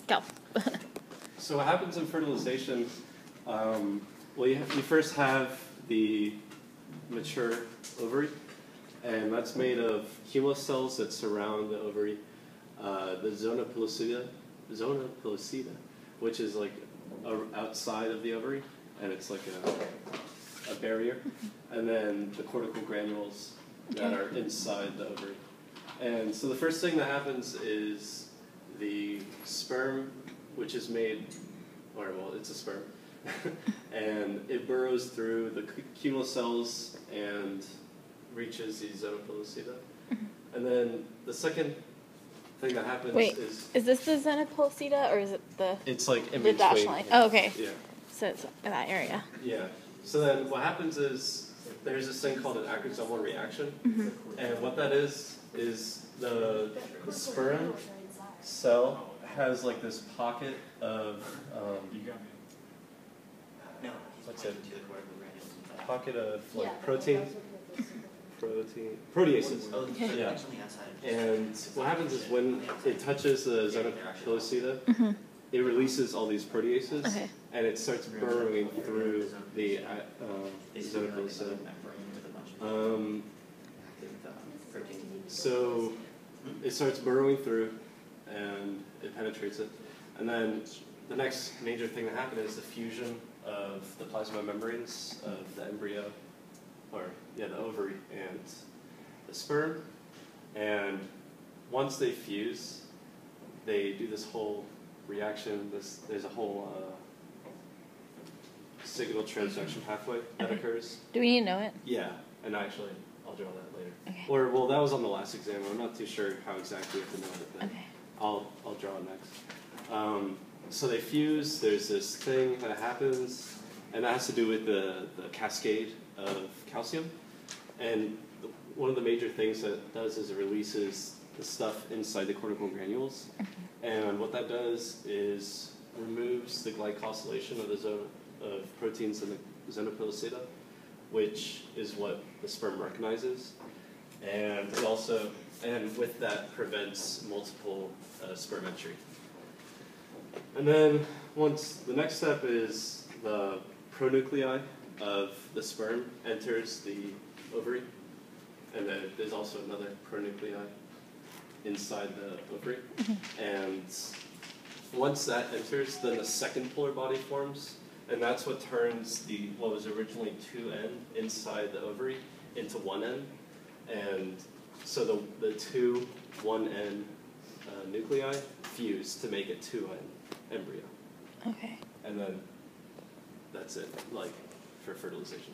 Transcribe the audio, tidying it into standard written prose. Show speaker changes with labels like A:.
A: Go.
B: So what happens in fertilization, well, you first have the mature ovary, and that's made of cumulus cells that surround the ovary. The zona pellucida, which is like outside of the ovary, and it's like a barrier, and then the cortical granules that are inside the ovary. And so the first thing that happens is the sperm, which is made, or well, it's a sperm, and it burrows through the cumulus cells and reaches the zona pellucida. And then the second thing that happens
A: is this the zona pellucida, or is it the?
B: It's like in
A: the
B: between.
A: dash line. Oh, okay.
B: Yeah.
A: So it's in that area.
B: Yeah. So then what happens is there's this thing called an acrosomal reaction, and what that is the sperm cell has like this pocket of what's it? Pocket of like proteases. Yeah. And what happens is when it touches the zona pellucida, it releases all these proteases, and it starts burrowing through the zona pellucida. So it starts burrowing through, and it penetrates it. And then the next major thing that happens is the fusion of the plasma membranes of the embryo, or the ovary and the sperm. And once they fuse, they do this whole reaction. There's a whole signal transduction pathway that occurs.
A: Do we need to know it?
B: Yeah, and actually, I'll draw that later.
A: Okay.
B: Or, well, that was on the last exam. I'm not too sure how exactly you have to know it, but I'll draw it next. So they fuse, there's this thing that happens, and that has to do with the cascade of calcium. And one of the major things that it does is it releases the stuff inside the cortical granules. And what that does is removes the glycosylation of the zona of proteins in the zona pellucida, which is what the sperm recognizes. And it also, and with that, prevents multiple sperm entry. And then the next step is the pronuclei of the sperm enters the ovary, and then there's also another pronuclei inside the ovary. And once that enters, then the second polar body forms, and that's what turns what was originally 2N inside the ovary into 1N. And so the two 1N nuclei fuse to make a 2N embryo.
A: Okay.
B: And then that's it, like, for fertilization.